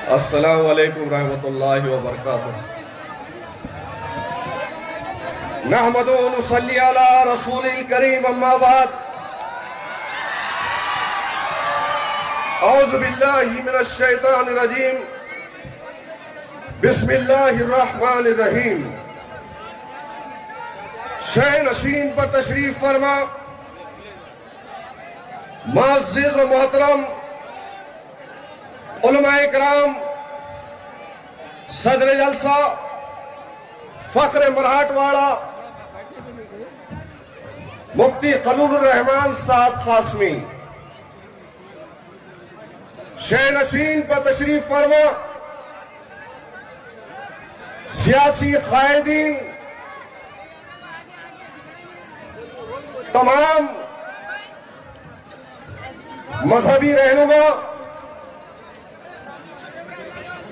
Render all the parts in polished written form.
السلام علیکم ورحمۃ اللہ وبرکاتہ۔ نحمد و نصلی علی رسول الکریم، اما بعد، اعوذ باللہ من الشیطان الرجیم، بسم اللہ الرحمن الرحیم۔ شہ نشین پر تشریف فرما معزز و محترم علماء کرام، صدر جلسہ فخر مراٹھ واڑہ مفتی خلیل الرحمان صاحب قاسمی، شہ نشین پر تشریف فرما سیاسی قائدین، تمام مذہبی رہنما،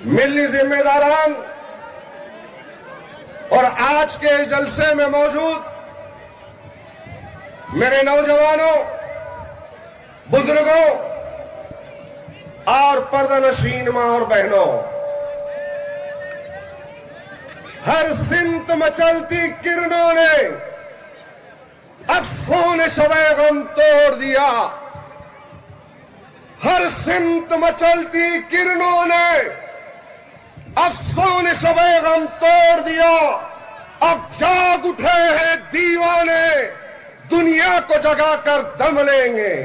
ملی ذمہ داران اور آج کے جلسے میں موجود میرے نوجوانوں، بزرگوں اور پردہ نشین ماں اور بہنوں، ہر سمت مچلتی کرنوں نے افسوں نے شبِ غم توڑ دیا، ہر سمت مچلتی کرنوں نے افسوں نے شبِ غم توڑ دیا، اب جاگ اٹھے ہیں دیوانے، دنیا کو جگا کر دم لیں گے۔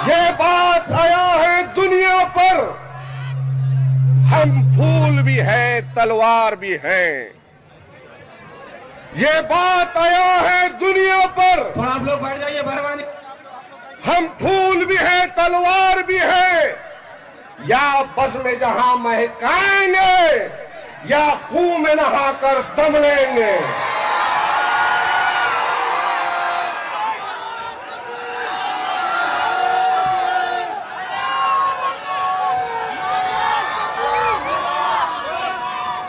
یہ بات آیا ہے دنیا پر، ہم پھول بھی ہیں تلوار بھی ہیں۔ یہ بات آیا ہے دنیا پر، آپ لوگ بیٹھ جائیے مہربانی۔ ہم پھول بھی ہیں تلوار بھی ہیں، یا بزم جہاں مہکائیں گے یا خون میں نہا کر دم لیں گے۔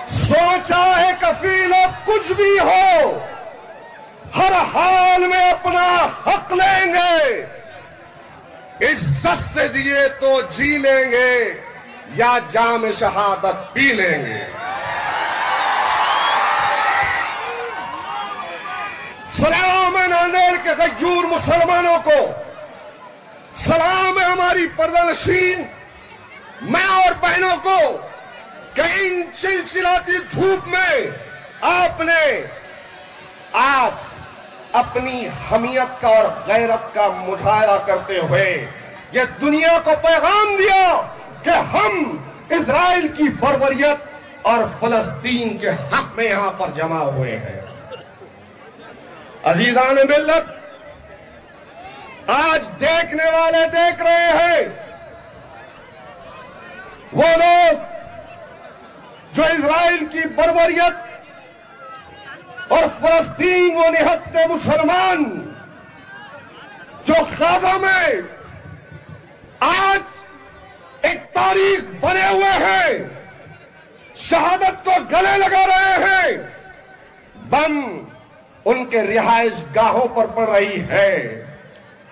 سوچا ہے کفیل کچھ بھی ہو، ہر حال میں اپنا حق لیں گے، عزت سے جیے تو جی لیں گے یا جام شہادت پی لیں گے۔ سلام ہے ناندیڑ کے غیور مسلمانوں کو، سلام ہے ہماری پردہ نشین ماں اور بہنوں کو کہ ان چلچلاتی دھوپ میں آپ نے آج اپنی حمیت کا اور غیرت کا مظاہرہ کرتے ہوئے یہ دنیا کو پیغام دیا کہ ہم اسرائیل کی بربریت اور فلسطین کے حق میں یہاں پر جمع ہوئے ہیں۔ عزیزان ملت، آج دیکھنے والے دیکھ رہے ہیں وہ لوگ جو اسرائیل کی بربریت اور فلسطین و نہتے مسلمان جو غزہ میں آج ایک تاریخ بنے ہوئے ہیں، شہادت کو گلے لگا رہے ہیں، بم ان کے رہائش گاہوں پر پڑ رہی ہے،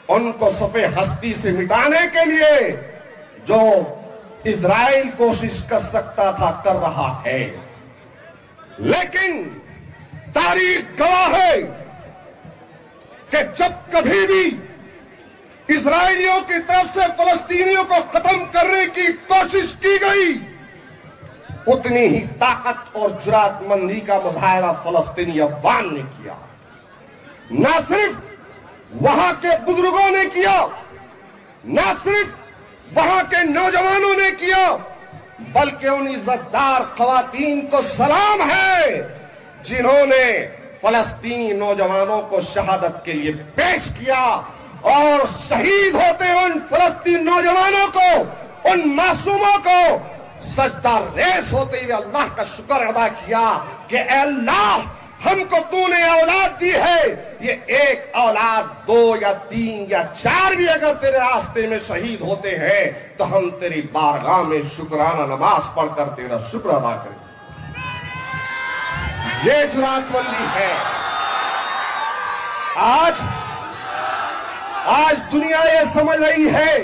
ان کو صفِ ہستی سے مٹانے کے لیے جو اسرائیل کوشش کر سکتا تھا کر رہا ہے، لیکن تاریخ گواہ ہے کہ جب کبھی بھی اسرائیلیوں کی طرف سے فلسطینیوں کو ختم کرنے کی کوشش کی گئی، اتنی ہی طاقت اور جرات مندی کا مظاہرہ فلسطینی افغان نے کیا۔ نہ صرف وہاں کے بزرگوں نے کیا، نہ صرف وہاں کے نوجوانوں نے کیا، بلکہ ان عزتدار خواتین کو سلام ہے جنہوں نے فلسطینی نوجوانوں کو شہادت کے لیے پیش کیا، اور شہید ہوتے ان فلسطینی نوجوانوں کو، ان معصوموں کو سجدہ ریز ہوتے ہوئے اللہ کا شکر ادا کیا کہ اے اللہ، ہم کو تو نے اولاد دی ہے، یہ ایک اولاد 2 یا 3 یا 4 بھی اگر تیرے راستے میں شہید ہوتے ہیں تو ہم تیری بارگاہ میں شکرانہ نماز پڑھ کر تیرا شکر ادا کریں۔ یہ جرات مندی ہے، آج دنیا یہ سمجھ رہی ہے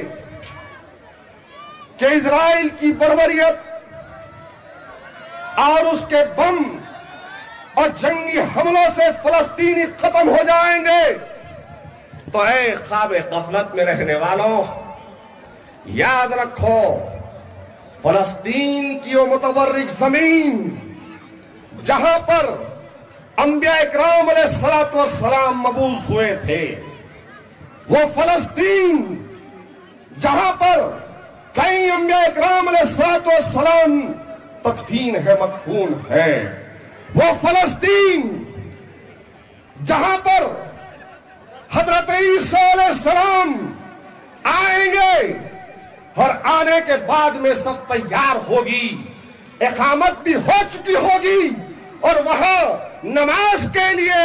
کہ اسرائیل کی بربریت اور اس کے بم اور جنگی حملوں سے فلسطینی ختم ہو جائیں گے. تو اے خواب غفلت میں رہنے والوں، یاد رکھو فلسطین کی وہ متبرک زمین جہاں پر انبیاء اکرام علیہ السلام مبعوث ہوئے تھے، وہ فلسطین جہاں پر کئی انبیاء اکرام علیہ السلام تدفین ہے، مدفون ہے، وہ فلسطین جہاں پر حضرت عیسیٰ علیہ السلام آئیں گے اور آنے کے بعد میں سب تیار ہوگی، اقامت بھی ہو چکی ہوگی، اور وہاں نماز کے لیے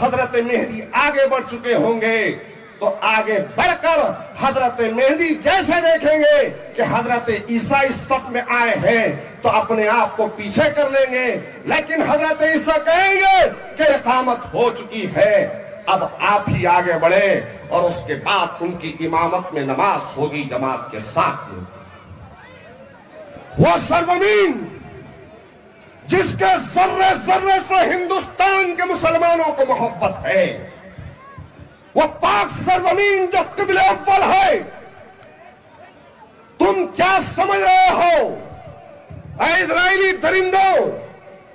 حضرت مہدی آگے بڑھ چکے ہوں گے. تو آگے بڑھ کر حضرت مہدی جیسے دیکھیں گے کہ حضرت عیسیٰ اس صف میں آئے ہیں تو اپنے آپ کو پیچھے کر لیں گے، لیکن حضرت عیسیٰ کہیں گے کہ اقامت ہو چکی ہے، اب آپ ہی آگے بڑھے، اور اس کے بعد ان کی امامت میں نماز ہوگی جماعت کے ساتھ. وہ سرزمین جس کے ذرے ذرے سے ہندوستان کے مسلمانوں کو محبت ہے، وہ پاک سرزمین جو قبل اول ہے، تم کیا سمجھ رہے ہو اے اسرائیلی درندوں؟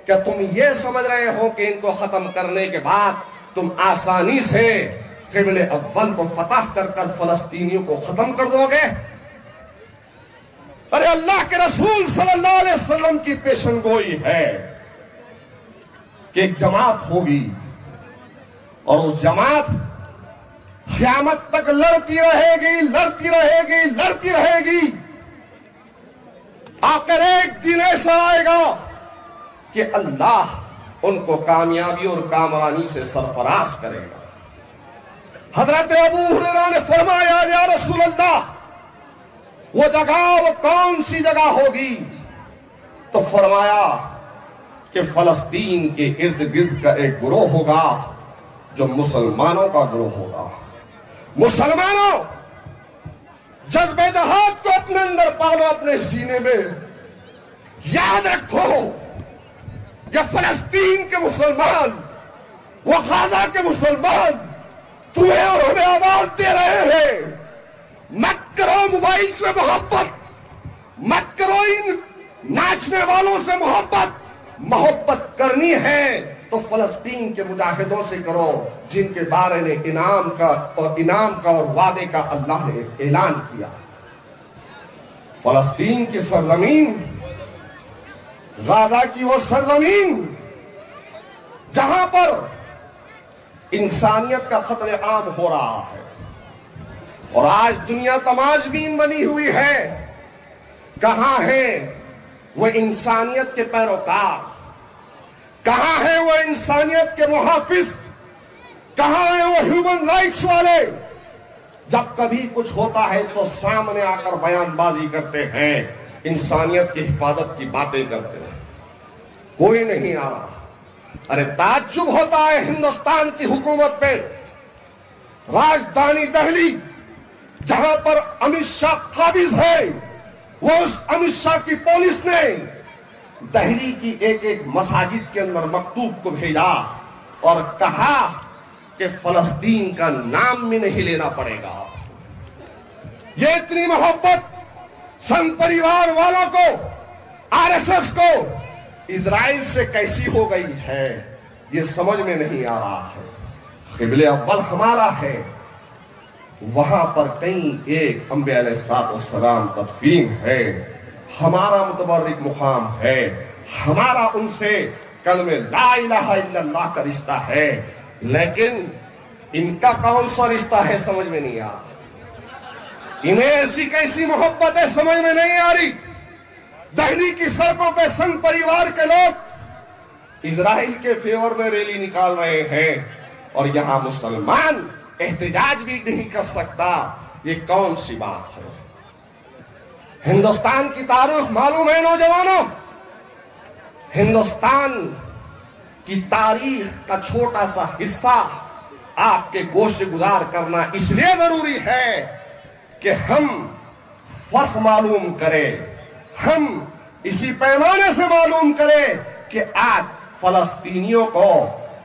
کیا تم یہ سمجھ رہے ہو کہ ان کو ختم کرنے کے بعد تم آسانی سے قبل اول کو فتح کر کر فلسطینیوں کو ختم کر دو گے؟ ارے اللہ کے رسول صلی اللہ علیہ وسلم کی پیشن گوئی ہے کہ ایک جماعت ہوگی، اور اس جماعت قیامت تک لڑتی رہے گی، لڑتی رہے گی، لڑتی رہے گی. آخر ایک دن ایسا آئے گا کہ اللہ ان کو کامیابی اور کامرانی سے سرفراز کرے گا. حضرت ابو ہریرہ نے فرمایا یا رسول اللہ، وہ جگہ وہ کون سی جگہ ہوگی؟ تو فرمایا کہ فلسطین کے ارد گرد کا ایک گروہ ہوگا جو مسلمانوں کا گروہ ہوگا. مسلمانوں، جذبہ جہاد کو اپنے اندر پالو، اپنے سینے میں. یاد رکھو کہ فلسطین کے مسلمان، وہ غزہ کے مسلمان تمہیں اور ہمیں آواز دے رہے ہیں، مت کرو موبائل سے محبت، مت کرو ان ناچنے والوں سے محبت کرنی ہے تو فلسطین کے مجاہدوں سے کرو، جن کے بارے میں انعام کا اور وعدے کا اللہ نے اعلان کیا. فلسطین کی سرزمین، غزہ کی وہ سرزمین جہاں پر انسانیت کا قتل عام ہو رہا ہے، اور آج دنیا تماشبین بنی ہوئی ہے. کہاں ہیں وہ انسانیت کے پیروکار؟ کہاں ہیں وہ انسانیت کے محافظ؟ کہاں ہیں وہ ہیومن رائٹس والے؟ جب کبھی کچھ ہوتا ہے تو سامنے آ کر بیان بازی کرتے ہیں، انسانیت کی حفاظت کی باتیں کرتے ہیں. کوئی نہیں آ رہا. ارے تعجب ہوتا ہے ہندوستان کی حکومت پہ. راجدھانی دہلی جہاں پر امت شاہ قابض ہے، وہ اس امت شاہ کی پولیس نے دہلی کی ایک ایک مساجد کے اندر مکتوب کو بھیجا اور کہا کہ فلسطین کا نام بھی نہیں لینا پڑے گا. یہ اتنی محبت سنگ پریوار والوں کو، آر ایس ایس کو اسرائیل سے کیسی ہو گئی ہے، یہ سمجھ میں نہیں آ رہا ہے. قبلہ اول ہمارا ہے، وہاں پر کہیں ایک انبیاء علیہ السلام تدفین ہے، ہمارا متبرک مقام ہے، ہمارا ان سے کلمہ لا الہ الا اللہ کا رشتہ ہے. لیکن ان کا کون سا رشتہ ہے سمجھ میں نہیں آ رہا. انہیں ایسی کیسی محبت ہے سمجھ میں نہیں آ رہی. دہلی کی سڑکوں پہ سنگ پریوار کے لوگ اسرائیل کے فیور میں ریلی نکال رہے ہیں، اور یہاں مسلمان احتجاج بھی نہیں کر سکتا. یہ کون سی بات ہے؟ ہندوستان کی تاریخ معلوم ہے نوجوانوں؟ ہندوستان کی تاریخ کا چھوٹا سا حصہ آپ کے گوشت گزار کرنا اس لیے ضروری ہے کہ ہم فرق معلوم کریں، ہم اسی پیمانے سے معلوم کریں کہ آج فلسطینیوں کو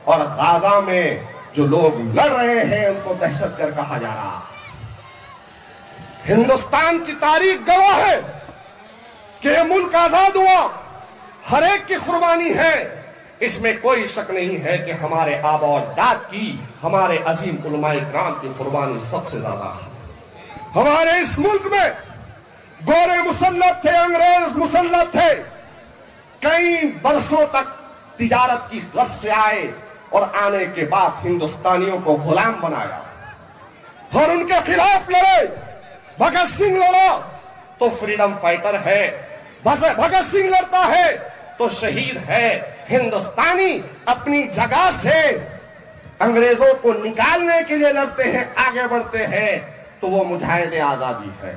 اور غزہ میں جو لوگ لڑ رہے ہیں ان کو دہشت گرد کہا جا رہا ہے۔ ہندوستان کی تاریخ گواہ ہے کہ یہ ملک آزاد ہوا، ہر ایک کی قربانی ہے، اس میں کوئی شک نہیں ہے کہ ہمارے آبا و اجداد کی، ہمارے عظیم علماء کرام کی قربانی سب سے زیادہ ہے۔ ہمارے اس ملک میں گورے مسلط تھے، انگریز مسلط تھے، کئی برسوں تک تجارت کی غرض سے آئے اور آنے کے بعد ہندوستانیوں کو غلام بنایا اور ان کے خلاف لڑے۔ بھگت سنگھ لڑا تو فریڈم فائٹر ہے، بھگت سنگھ لڑتا ہے تو شہید ہے۔ ہندوستانی اپنی جگہ سے انگریزوں کو نکالنے کے لیے لڑتے ہیں، آگے بڑھتے ہیں تو وہ مجاہد آزادی ہے۔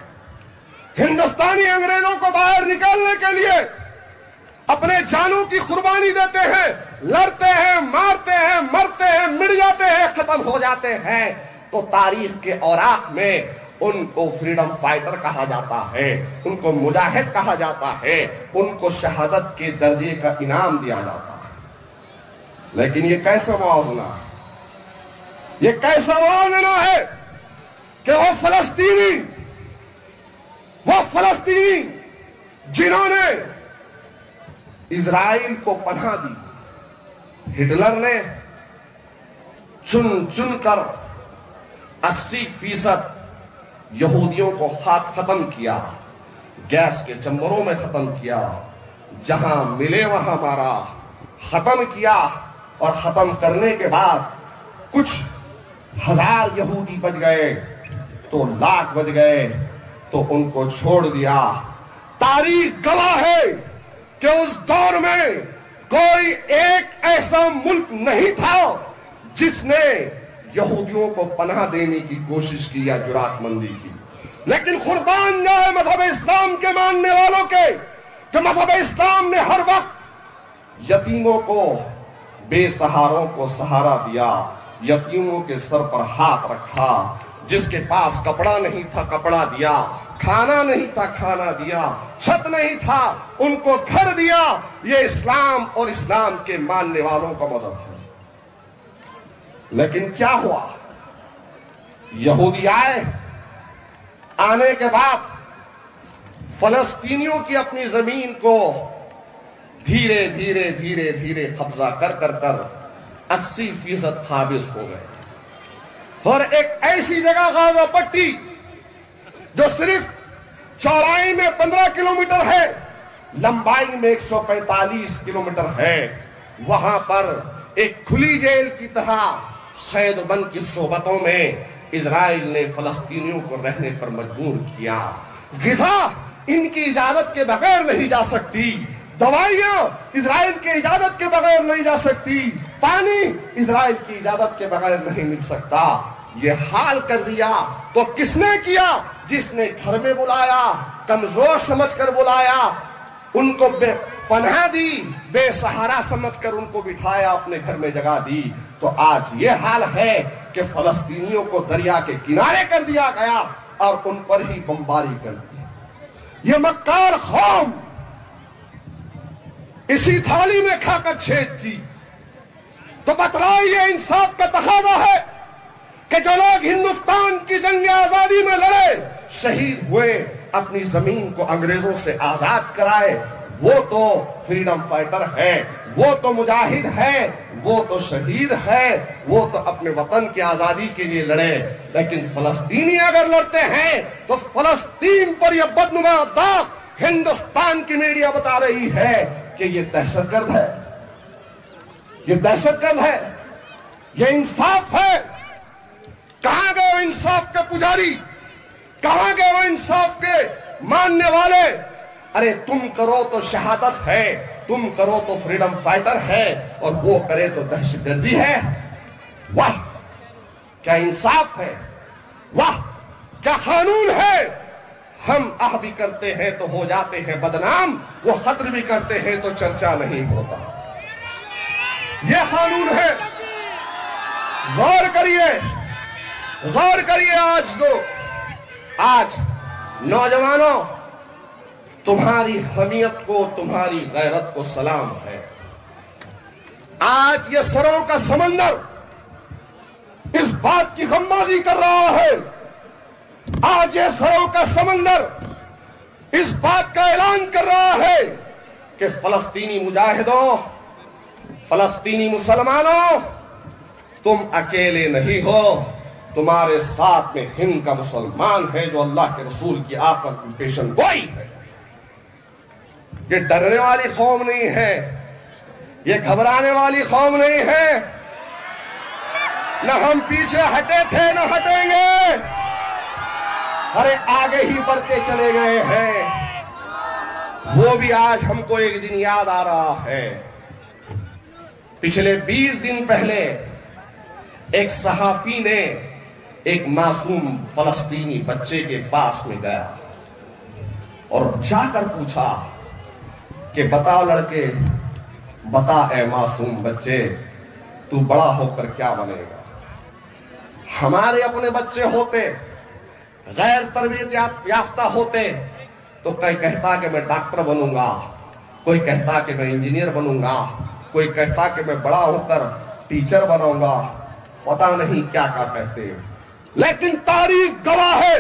ہندوستانی انگریزوں کو باہر نکالنے کے لیے اپنے جانوں کی قربانی دیتے ہیں، لڑتے ہیں، مارتے ہیں، مرتے ہیں، مٹ جاتے ہیں، ختم ہو جاتے ہیں، تو تاریخ کے اوراق میں ان کو فریڈم فائٹر کہا جاتا ہے، ان کو مجاہد کہا جاتا ہے، ان کو شہادت کے درجے کا انعام دیا جاتا ہے۔ لیکن یہ کیسا موازنہ ہے؟ یہ کیسا موازنہ ہے کہ وہ فلسطینی جنہوں نے اسرائیل کو پناہ دی، ہٹلر نے چن چن کر 80% یہودیوں کو ختم کیا، گیس کے چمبروں میں ختم کیا، جہاں ملے وہاں مارا، ختم کیا، اور ختم کرنے کے بعد کچھ ہزار یہودی بچ گئے تو لاکھ بچ گئے تو ان کو چھوڑ دیا۔ تاریخ گواہ ہے کہ اس دور میں کوئی ایک ایسا ملک نہیں تھا جس نے یہودیوں کو پناہ دینے کی کوشش کی یا جرات مندی کی۔ لیکن قربان جائے مذہب اسلام کے ماننے والوں کے کہ مذہب اسلام نے ہر وقت یتیموں کو، بے سہاروں کو سہارا دیا، یتیموں کے سر پر ہاتھ رکھا، جس کے پاس کپڑا نہیں تھا کپڑا دیا، کھانا نہیں تھا کھانا دیا، چھت نہیں تھا ان کو گھر دیا۔ یہ اسلام اور اسلام کے ماننے والوں کا مذہب ہے۔ لیکن کیا ہوا؟ یہودی آنے کے بعد فلسطینیوں کی اپنی زمین کو دھیرے دھیرے دھیرے دھیرے قبضہ کر 80% قابض ہو گئے، اور ایک ایسی جگہ غزہ پٹی جو صرف چوڑائی میں 15 کلومیٹر ہے، لمبائی میں 145 کلومیٹر ہے، وہاں پر ایک کھلی جیل کی طرح قید بند کی صحبتوں میں اسرائیل نے فلسطینیوں کو رہنے پر مجبور کیا۔ غذا ان کی اجازت کے بغیر نہیں جا سکتی، دوائیاں اسرائیل کی اجازت کے بغیر نہیں جا سکتی، پانی اسرائیل کی اجازت کے بغیر نہیں مل سکتا۔ یہ حال کر دیا تو کس نے کیا؟ جس نے گھر میں بلایا، کمزور سمجھ کر بلایا، ان کو پناہ دی، بے سہارا سمجھ کر ان کو بٹھایا، اپنے گھر میں جگہ دی۔ تو آج یہ حال ہے کہ فلسطینیوں کو دریا کے کنارے کر دیا گیا اور ان پر ہی بمباری کر دی۔ یہ مکار قوم اسی تھالی میں کھا کر چھید کی۔ تو بتلائیے، انصاف کا تقاضا ہے کہ جو لوگ ہندوستان کی جنگ آزادی میں لڑے، شہید ہوئے، اپنی زمین کو انگریزوں سے آزاد کرائے، وہ تو فریڈم فائٹر ہے، وہ تو مجاہد ہے، وہ تو شہید ہے، وہ تو اپنے وطن کی آزادی کے لیے لڑے۔ لیکن فلسطینی اگر لڑتے ہیں تو فلسطین پر یہ بدنما داغ ہندوستان کی میڈیا بتا رہی ہے کہ یہ دہشت گرد ہے، یہ دہشت گرد ہے، یہ انصاف ہے۔ کہاں گئے وہ انصاف کے پجاری؟ کہاں گئے وہ انصاف کے ماننے والے؟ ارے تم کرو تو شہادت ہے، تم کرو تو فریڈم فائٹر ہے، اور وہ کرے تو دہشت گردی ہے۔ واہ کیا انصاف ہے، واہ کیا قانون ہے۔ ہم بھی کرتے ہیں تو ہو جاتے ہیں بدنام، وہ قتل بھی کرتے ہیں تو چرچا نہیں ہوتا۔ یہ قانون ہے، غور کریے آج نوجوانوں، تمہاری حمیت کو، تمہاری غیرت کو سلام ہے۔ آج یہ سروں کا سمندر اس بات کی غمازی کر رہا ہے، آج یہ سروں کا سمندر اس بات کا اعلان کر رہا ہے کہ فلسطینی مجاہدوں، فلسطینی مسلمانوں، تم اکیلے نہیں ہو، تمہارے ساتھ میں ہند کا مسلمان ہے جو اللہ کے رسول کی آقا کی پیشن گوئی ہے۔ یہ ڈرنے والی قوم نہیں ہے، یہ گھبرانے والی قوم نہیں ہے، نہ ہم پیچھے ہٹے تھے نہ ہٹیں گے، ارے آگے ہی بڑھتے چلے گئے ہیں۔ وہ بھی آج ہم کو ایک دن یاد آ رہا ہے۔ پچھلے 20 دن پہلے ایک صحافی نے ایک معصوم فلسطینی بچے کے پاس میں گیا اور جا کر پوچھا کہ بتا لڑکے، بتا اے معصوم بچے، تو بڑا ہو کر کیا بنے گا؟ ہمارے اپنے بچے ہوتے، غیر تربیت یافتہ ہوتے تو کوئی کہتا کہ میں ڈاکٹر بنوں گا، کوئی کہتا کہ میں انجینئر بنوں گا، کوئی کہتا کہ میں بڑا ہو کر ٹیچر بنوں گا، پتہ نہیں کیا کہتے۔ لیکن تاریخ گواہ ہے،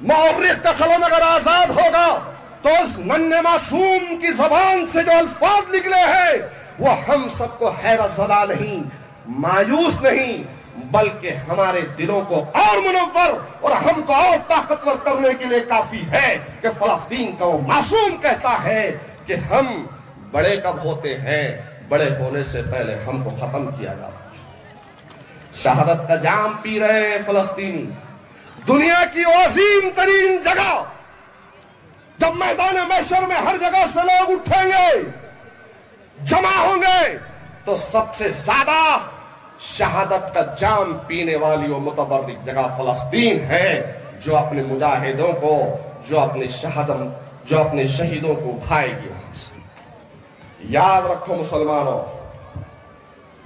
مورخ کا قلم اگر آزاد ہوگا تو اس ننھے معصوم کی زبان سے جو الفاظ نکلے ہیں وہ ہم سب کو حیرت زدہ نہیں، مایوس نہیں، بلکہ ہمارے دلوں کو اور منور اور ہم کو اور طاقتور کرنے کے لیے کافی ہے کہ فلسطین کا وہ معصوم کہتا ہے کہ ہم بڑے کب ہوتے ہیں؟ بڑے ہونے سے پہلے ہم کو ختم کیا جاتا ہے۔ شہادت کا جام پی رہے ہیں فلسطینی، دنیا کی عظیم ترین جگہ، جب میدان محشر میں ہر جگہ سے لوگ اٹھیں گے، جمع ہوں گے، تو سب سے زیادہ شہادت کا جام پینے والی وہ متبرک جگہ فلسطین ہے، جو اپنے مجاہدوں کو، جو اپنے شہیدوں کو اٹھائے گی وہاں سے۔ یاد رکھو مسلمانوں،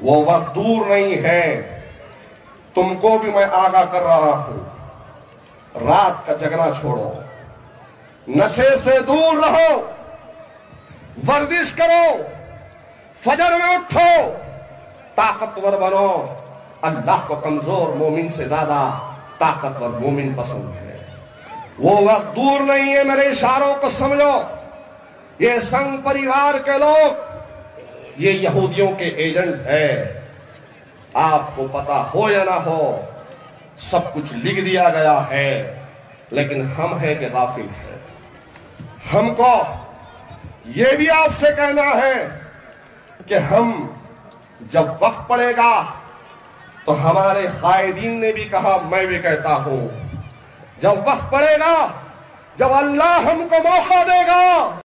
وہ وقت دور نہیں ہے، تم کو بھی میں آگاہ کر رہا ہوں، رات کا جگنا چھوڑو، نشے سے دور رہو، ورزش کرو، فجر میں اٹھو، طاقتور بنو۔ اللہ کو کمزور مومن سے زیادہ طاقتور مومن پسند ہے۔ وہ وقت دور نہیں ہے، میرے اشاروں کو سمجھو۔ یہ سنگ پریوار کے لوگ، یہ یہودیوں کے ایجنٹ ہے، آپ کو پتا ہو یا نہ ہو، سب کچھ لکھ دیا گیا ہے، لیکن ہم ہیں کہ غافل ہیں۔ ہم کو یہ بھی آپ سے کہنا ہے کہ ہم جب وقت پڑے گا تو ہمارے قائدین نے بھی کہا، میں بھی کہتا ہوں، جب وقت پڑے گا، جب اللہ ہم کو موقع دے گا،